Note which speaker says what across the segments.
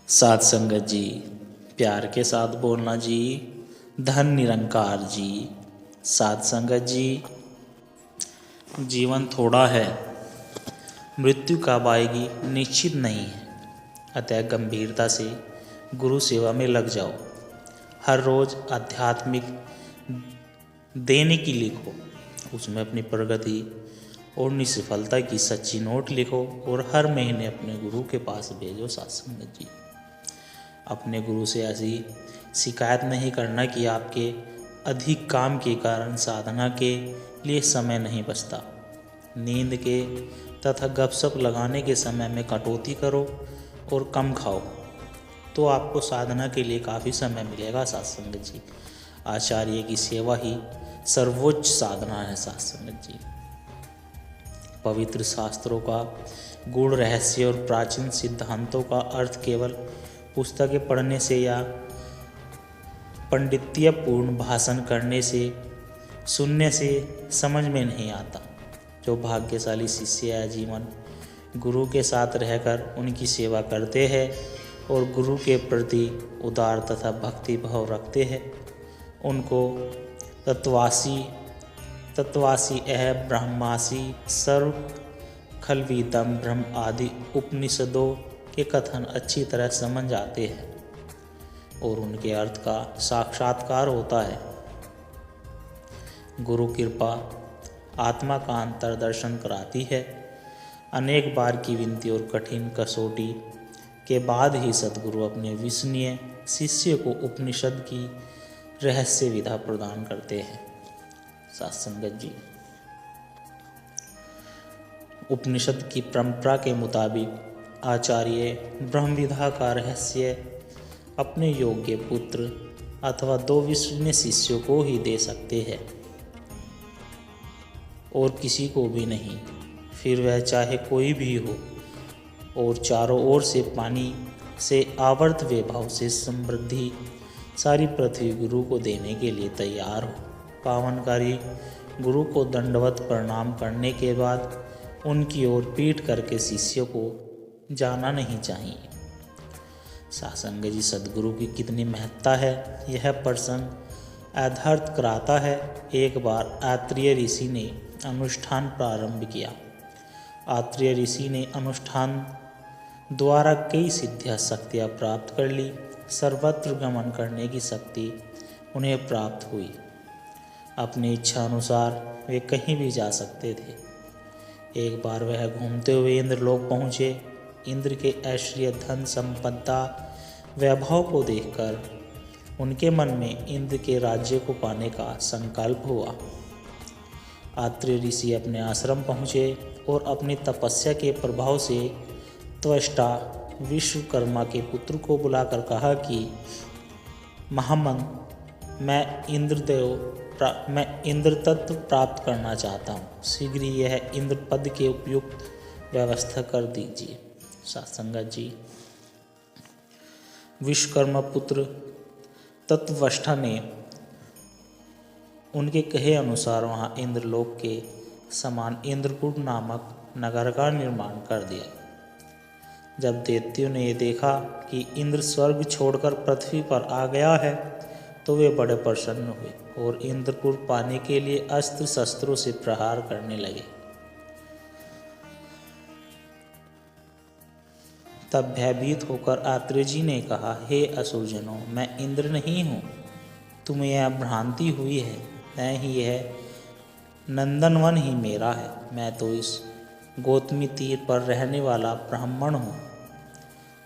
Speaker 1: साध संगत जी, प्यार के साथ बोलना जी। धन निरंकार जी। साध संगत जी, जीवन थोड़ा है, मृत्यु कब आएगी निश्चित नहीं है, अतः गंभीरता से गुरु सेवा में लग जाओ। हर रोज आध्यात्मिक दैनिक लिखो, उसमें अपनी प्रगति और निष्फलता की सच्ची नोट लिखो और हर महीने अपने गुरु के पास भेजो। सत्संगत जी, अपने गुरु से ऐसी शिकायत नहीं करना कि आपके अधिक काम के कारण साधना के लिए समय नहीं बचता। नींद के तथा गपशप लगाने के समय में कटौती करो और कम खाओ, तो आपको साधना के लिए काफ़ी समय मिलेगा। सत्संगत जी, आचार्य की सेवा ही सर्वोच्च साधना है। सत्संगत जी, पवित्र शास्त्रों का गूढ़ रहस्य और प्राचीन सिद्धांतों का अर्थ केवल पुस्तकें पढ़ने से या पंडित्यपूर्ण भाषण करने से सुनने से समझ में नहीं आता। जो भाग्यशाली शिष्य आजीवन गुरु के साथ रहकर उनकी सेवा करते हैं और गुरु के प्रति उदार तथा भक्ति भाव रखते हैं, उनको तत्वासी ब्रह्मासी सर्व खलविदम ब्रह्म आदि उपनिषदों के कथन अच्छी तरह समझ आते हैं और उनके अर्थ का साक्षात्कार होता है। गुरु कृपा आत्मा का अंतर्दर्शन कराती है। अनेक बार की विनती और कठिन कसौटी के बाद ही सद्गुरु अपने विश्वसनीय शिष्य को उपनिषद की रहस्य विधा प्रदान करते हैं। सत्संगत जी, उपनिषद की परंपरा के मुताबिक आचार्य ब्रह्मविद्या का रहस्य अपने योग्य पुत्र अथवा 2 विश्वसनीय शिष्यों को ही दे सकते हैं और किसी को भी नहीं, फिर वह चाहे कोई भी हो और चारों ओर से पानी से आवर्त वैभव से समृद्धि सारी पृथ्वी गुरु को देने के लिए तैयार हो। पावनकारी गुरु को दंडवत प्रणाम करने के बाद उनकी ओर पीठ करके शिष्य को जाना नहीं चाहिए। सत्संग जी, सद्गुरु की कितनी महत्ता है यह प्रसंग यथार्थ कराता है। एक बार आत्रेय ऋषि ने अनुष्ठान प्रारंभ किया। आत्रेय ऋषि ने अनुष्ठान द्वारा कई सिद्धियां शक्तियाँ प्राप्त कर ली। सर्वत्र गमन करने की शक्ति उन्हें प्राप्त हुई। अपनी इच्छा अनुसार वे कहीं भी जा सकते थे। एक बार वह घूमते हुए इंद्रलोक पहुँचे। इंद्र के ऐश्वर्य धन संपदा वैभव को देखकर उनके मन में इंद्र के राज्य को पाने का संकल्प हुआ। आत्रेय ऋषि अपने आश्रम पहुँचे और अपनी तपस्या के प्रभाव से त्वष्टा विश्वकर्मा के पुत्र को बुलाकर कहा कि महामन, मैं इंद्र तत्व प्राप्त करना चाहता हूँ। शीघ्र ही यह इंद्र पद के उपयुक्त व्यवस्था कर दीजिए। सत्संगत जी, विश्वकर्मा पुत्र तत्वष्टा ने उनके कहे अनुसार वहाँ इंद्रलोक के समान इंद्रपुर नामक नगर का निर्माण कर दिया। जब दैत्यों ने देखा कि इंद्र स्वर्ग छोड़कर पृथ्वी पर आ गया है तो वे बड़े प्रसन्न हुए और इंद्रपुर पाने के लिए अस्त्र शस्त्रों से प्रहार करने लगे। तब भयभीत होकर आत्रेय जी ने कहा, हे असुरजनों, मैं इंद्र नहीं हूँ, तुम्हें यह भ्रांति हुई है। मैं ही यह नंदनवन ही मेरा है। मैं तो इस गौतमी तीर पर रहने वाला ब्राह्मण हूँ।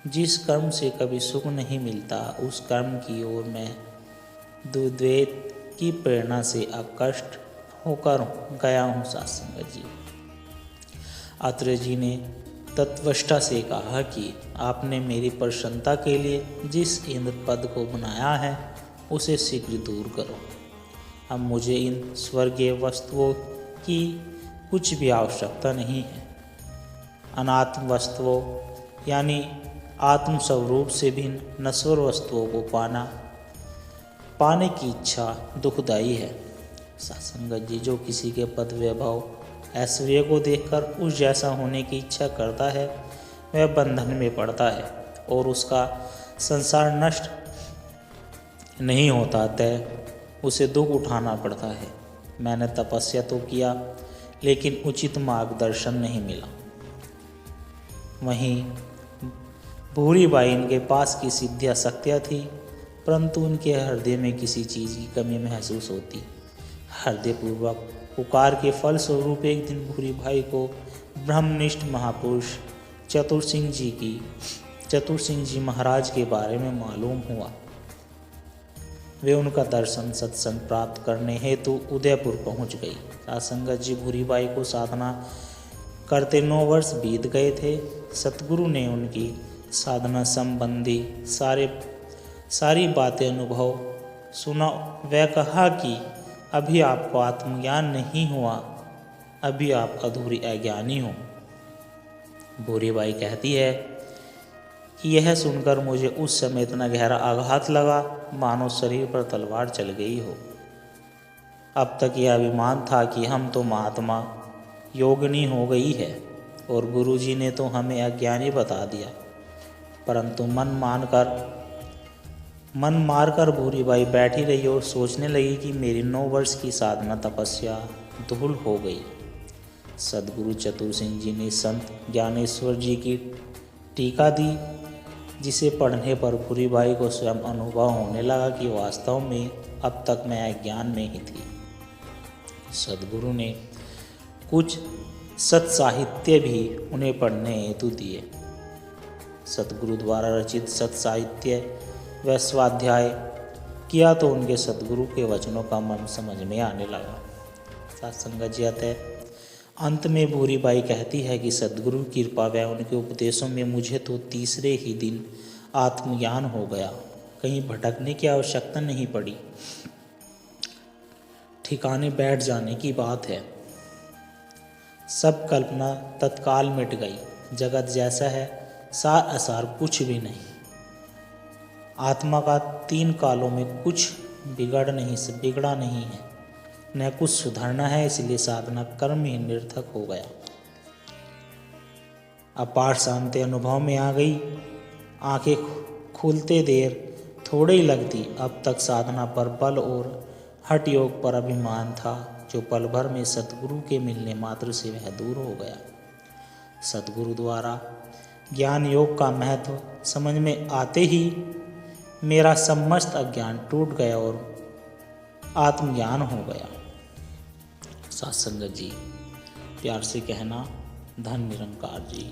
Speaker 1: जिस कर्म से कभी सुख नहीं मिलता उस कर्म की ओर मैं द्वैत की प्रेरणा से आकृष्ट होकर गया हूँ। सत्संगत जी, आत्रेय जी ने तत्वष्टा से कहा कि आपने मेरी प्रसन्नता के लिए जिस इंद्र पद को बनाया है उसे शीघ्र दूर करो। अब मुझे इन स्वर्गीय वस्तुओं की कुछ भी आवश्यकता नहीं है। अनात्म वस्तुओं यानी आत्म स्वरूप से भिन्न नश्वर वस्तुओं को पाने की इच्छा दुखदायी है। सत्संगत जी, जो किसी के पद वैभव ऐश्वर्य को देखकर उस जैसा होने की इच्छा करता है वह बंधन में पड़ता है और उसका संसार नष्ट नहीं होता, अतः उसे दुख उठाना पड़ता है। मैंने तपस्या तो किया, लेकिन उचित मार्गदर्शन नहीं मिला। वहीं भूरीबाई इनके पास की सिद्धियाँ शक्तियाँ थी, परंतु उनके हृदय में किसी चीज़ की कमी महसूस होती। हृदयपूर्वक पुकार के फलस्वरूप एक दिन भूरीबाई को ब्रह्मनिष्ठ महापुरुष चतुर सिंह जी महाराज के बारे में मालूम हुआ। वे उनका दर्शन सत्संग प्राप्त करने हेतु उदयपुर पहुंच गई। सासंगत जी भूरीबाई को साधना करते 9 वर्ष बीत गए थे। सतगुरु ने उनकी साधना संबंधी सारी बातें अनुभव सुना। वह कहा कि अभी आपको आत्मज्ञान नहीं हुआ, अभी आप अधूरी अज्ञानी हो। भूरीबाई कहती है कि यह सुनकर मुझे उस समय इतना गहरा आघात लगा, मानो शरीर पर तलवार चल गई हो। अब तक यह अभिमान था कि हम तो महात्मा योगिनी हो गई है और गुरुजी ने तो हमें अज्ञानी बता दिया। परंतु मन मारकर भूरीबाई बैठी रही और सोचने लगी कि मेरी 9 वर्ष की साधना तपस्या धूल हो गई। सदगुरु चतुर सिंह जी ने संत ज्ञानेश्वर जी की टीका दी, जिसे पढ़ने पर भूरीबाई को स्वयं अनुभव होने लगा कि वास्तव में अब तक मैं अज्ञान में ही थी। सदगुरु ने कुछ सत साहित्य भी उन्हें पढ़ने हेतु दिए। सतगुरु द्वारा रचित सत साहित्य व स्वाध्याय किया तो उनके सदगुरु के वचनों का मन समझ में आने लगा। सत्संगत जी आते अंत में भूरीबाई कहती है कि सदगुरु की कृपा व उनके उपदेशों में मुझे तो तीसरे ही दिन आत्मज्ञान हो गया। कहीं भटकने की आवश्यकता नहीं पड़ी, ठिकाने बैठ जाने की बात है। सब कल्पना तत्काल मिट गई। जगत जैसा है, सार असार कुछ भी नहीं। आत्मा का 3 कालों में कुछ बिगड़ा नहीं है, न कुछ सुधरना है, इसलिए साधना कर्म ही निरर्थक हो गया। अपार शांति अनुभव में आ गई। आंखें खुलते देर थोड़ी ही लगती। अब तक साधना पर बल और हठ योग पर अभिमान था, जो पल भर में सतगुरु के मिलने मात्र से वह दूर हो गया। सतगुरु द्वारा ज्ञान योग का महत्व समझ में आते ही मेरा समस्त अज्ञान टूट गया और आत्मज्ञान हो गया। सत्संगत जी प्यार से कहना, धन निरंकार जी।